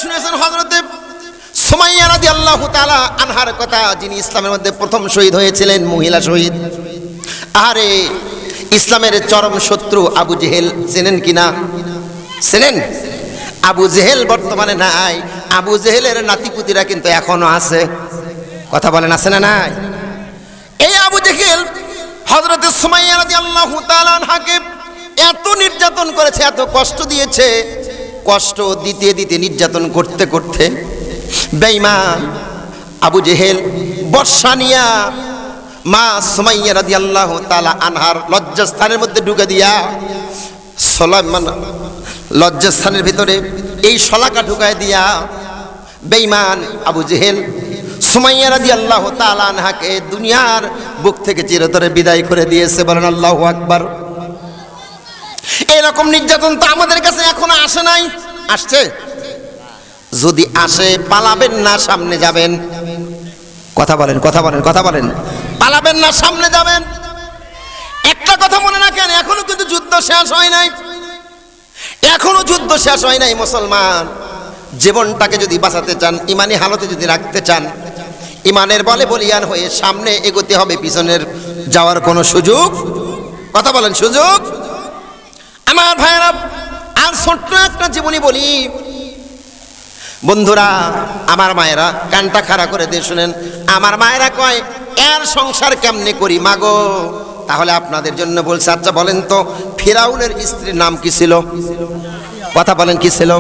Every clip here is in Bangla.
শুনেছেন হযরতে সুমাইয়া রাদিয়াল্লাহু তাআলা আনহার কথা, যিনি ইসলামের মধ্যে প্রথম শহীদ হয়েছিলেন, মহিলা শহীদ। আরে ইসলামের চরম শত্রু আবু জেহেল, চেনেন কিনা? চেনেন? আবু জেহেল বর্তমানে নাই, আবু জেহেলের নাতিপুতিরা কিন্তু এখনো আছে। কথা বলেন, আছে না নাই? এই আবু জেহেল হযরতে সুমাইয়া রাদিয়াল্লাহু তাআলা আনহাকে এত নির্যাতন করেছে, এত কষ্ট দিয়েছে, কষ্ট দিতে দিতে নির্যাতন করতে করতে বেঈমান আবু জেহেল বর্ষা নিয়া মা সুমাইয়া রাদিয়াল্লাহু তাআলা আনহার লজ্জাস্থানের মধ্যে ঢুকে দিয়া সুলাইমান লজ্জাস্থানের ভিতরে এই শলাকা ঢুকায় দিয়া বেঈমান আবু জেহেল সুমাইয়া রাদিয়াল্লাহু তাআলা আনহাকে দুনিয়ার বুক থেকে চিরতরে বিদায় করে দিয়েছে। বলেন আল্লাহু আকবার। এরকম নির্যাতন তো আমাদের কাছে এখনো আসে নাই। আসছে? যদি আসে পালাবেন না, সামনে যাবেন। কথা বলেন, কথা বলেন, কথা বলেন। পালাবেন না, সামনে যাবেন। একটা কথা মনে রাখেন, এখনো কিন্তু যুদ্ধ শেষ হয় নাই, এখনো যুদ্ধ শেষ হয় নাই। মুসলমান জীবনটাকে যদি বাঁচাতে চান, ইমানি হালতে যদি রাখতে চান, ইমানের বলে বলিয়ান হয়ে সামনে এগোতে হবে, পিছনের যাওয়ার কোনো সুযোগ, কথা বলেন, সুযোগ। আমার ভাইয়েরা, আর ছোট্ট একটা জীবনী বলি বন্ধুরা, আমার মায়েরা কানটা খাড়া করে দিয়ে শুনেন। আমার মায়েরা কয়, এর সংসার কেমনে করি মাগো? তাহলে আপনাদের জন্য বলছে। আচ্ছা বলেন তো, ফিরাউনের স্ত্রীর নাম কি ছিল? কথা বলেন, কি ছিল?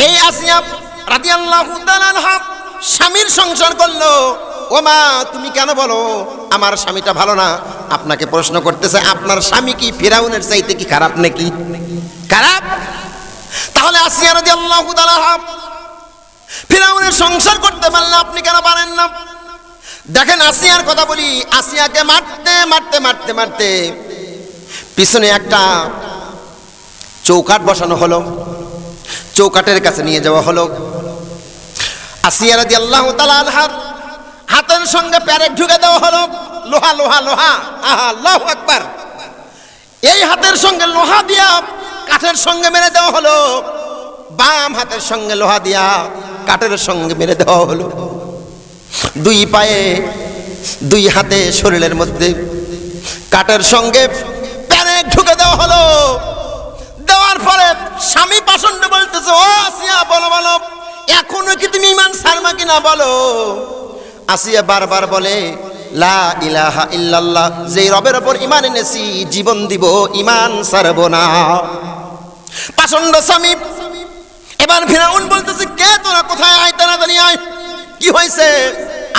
এই আসিয়া রাদিয়াল্লাহু তাআলা আনহা স্বামীর সংসার করলো। ও মা, তুমি কেন বলো আমার স্বামীটা ভালো না? আপনাকে প্রশ্ন করতেছে, আপনার স্বামী কি ফিরাউনের চাইতে কি খারাপ নাকি? খারাপ? তাহলে আসিয়া রাদিয়াল্লাহু তাআলা আনহা ফিরাউনের সংসার করতে পারলে আপনি কেন পারেন না? দেখেন আসিয়ার কথা বলি। আসিয়াকে মারতে মারতে মারতে মারতে পিছনে একটা চৌকাঠ বসানো হলো, চৌকাঠের কাছে নিয়ে যাওয়া হলো। আসিয়া রাদিয়াল্লাহু তাআলা আনহার হাতের সঙ্গে প্যারেক ঢুকে দেওয়া হলো, লোহা লোহা লোহা। আল্লাহু আকবার। এই হাতের সঙ্গে লোহা দিয়া কাঠের সঙ্গে মেরে দেওয়া হলো, বাম হাতের সঙ্গে লোহা দিয়া কাঠের সঙ্গে মেরে দেওয়া হলো। দুই পায়ে দুই হাতে শরীরের মধ্যে কাঠের সঙ্গে প্যারেক ঢুকে দেওয়া হলো। দেওয়ার পরে স্বামী পাষণ্ড বলতেছে, ও আসিয়া বলো বলো, এখনো কি তুমি ঈমান ছাড়বা কিনা বলো? আসিয়া বারবার বলে, লা ইলাহা ইল্লাল্লাহ, যেই রবের উপর ঈমান এনেছি জীবন দিব, ঈমান ছাড়ব না। পাষণ্ড স্বামী। এবার ফিরাউন বলতেছে, কে তোরা, কোথায় আয়, তাড়াতাড়ি আয়। কি হয়েছে?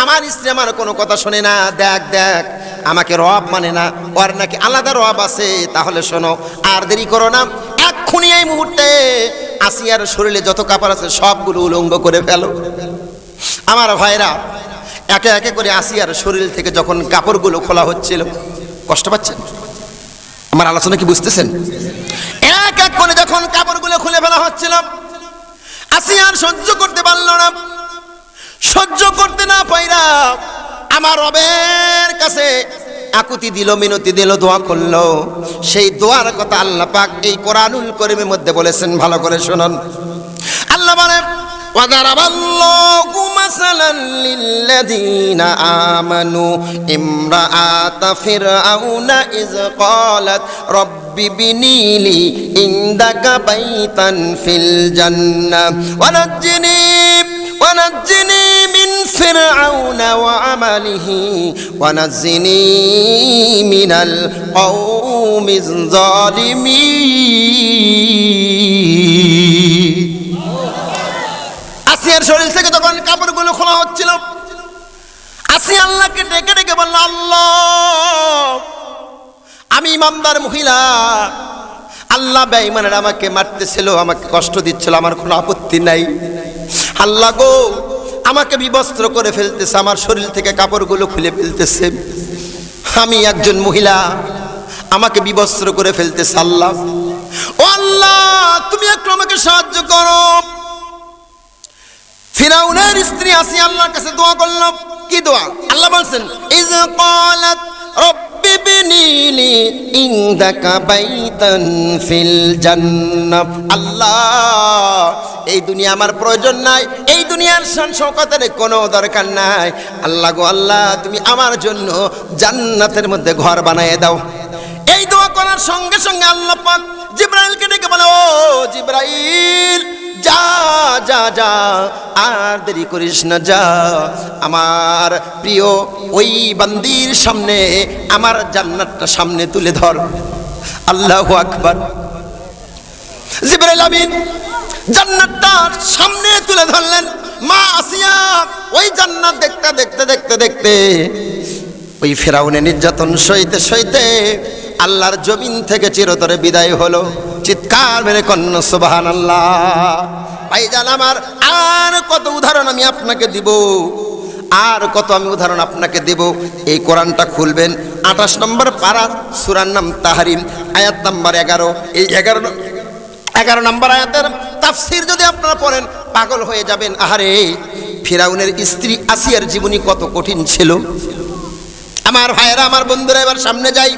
আমার স্ত্রী আমার কোনো কথা শোনে না, দেখ দেখ আমাকে রব মানে না, ওর নাকি আলাদা রব আছে। তাহলে শোনো, আর দেরি করো না, এক্ষুনি এই মুহূর্তে আসিয়ার শরীরে যত কাপড় আছে সবগুলো উলঙ্গ করে ফেলো। আমার ভাইরা, একে একে করে আসিয়ার শরীর থেকে যখন কাপড়গুলো খোলা হচ্ছিল, কষ্ট পাচ্ছেন? আমার আলোচনা কি বুঝতেছেন? এক এক করে যখন কাপড়গুলো খুলে ফেলা হচ্ছিল, আসিয়ার সহ্য করতে পারল না। সহ্য করতে না পাইরা আমার রবের কাছে আকুতি দিল, মিনতি দিল, দোয়া করলো। সেই দোয়ার কথা আল্লাহ পাক এই কোরআনুল কারীমের মধ্যে বলেছেন, ভালো করে শুনুন। আল্লাহ বলেন, ওয়াদারাবাল্লাহু মাসালান লিল্লাযীনা আমানু ইমরাআতা ফিরআউনা ইয ক্বালাত রব্বি বিনিলি ইনদাকা বাইতান ফিল জান্নাহ ওয়ানাজ্জিনি মিন ফিরআউনা ওয়া আমালিহি ওয়ানাজ্জিনি মিনাল কওমিজ যালিমিন। আসিয়ার শরীর থেকে যখন কাপড়গুলো খোলা হচ্ছিল, আসিয়া আল্লাহকে ডেকে ডেকে বলল, আল্লাহ, আমি ইমানদার মহিলা, আল্লাহ বেঈমানের আমাকে মারতেছিল, আমাকে কষ্ট দিচ্ছিল, আমার কোনো আপত্তি নাই। আল্লাহ গো, আমাকে বিবস্ত্র করে ফেলতেছে, আমার শরীর থেকে কাপড়গুলো খুলে ফেলতেছে, আমি একজন মহিলা, আমাকে বিবস্ত্র করে ফেলতেছে। আল্লাহ, ও আল্লাহ, তুমি একটু আমাকে সাহায্য করো। ফিরাউনের স্ত্রী আসিয়া আল্লাহর কাছে দোয়া করল। কি দোয়া? আল্লাহ বলছেন, ইয ক্বালাত রব্বি বিবনিলি ইনদাকা বাইতান ফিল জান্নাহ। আল্লাহ, এই দুনিয়া আমার প্রয়োজন নাই, এই দুনিয়ার শান শওকতের কোনো দরকার নাই। আল্লাহ গো আল্লাহ, তুমি আমার জন্য জান্নাতের মধ্যে ঘর বানিয়ে দাও। এই দোয়া করার সঙ্গে সঙ্গে আল্লাহ পাক জিবরাইলকে ডেকে বলে, ও জিবরাইল, যা যা যা, আর দেরি করিস না, যা আমার প্রিয় ওই বান্দির সামনে আমার জান্নাতটা সামনে তুলে ধর। আল্লাহু আকবার। জিবরাইল আমিন জান্নাতটা সামনে তুলে ধরলেন। মা আসিয়া ওই জান্নাত দেখতে দেখতে দেখতে দেখতে ওই ফেরাউনের নির্যাতন সইতে সইতে আল্লাহর জমিন থেকে চিরতরে বিদায় হলো। চিৎকার মেরে কন্যা সুবহানাল্লাহ। ভাইজান আমার, আর কত উদাহরণ আমি আপনাকে দিব, আর কত আমি উদাহরণ আপনাকে দেব। এই কোরআনটা খুলবেন, 28 নম্বর পারা, সূরার নাম তাহরিম, আয়াত নাম্বার 11। এই 11 নম্বর আয়াতের তাফসীর যদি আপনারা পড়েন পাগল হয়ে যাবেন। আহারে, ফিরাউনের স্ত্রী আসিয়ার জীবনী কত কঠিন ছিল। আমার ভাইয়েরা, আমার বন্ধুরা, এবার সামনে যাই।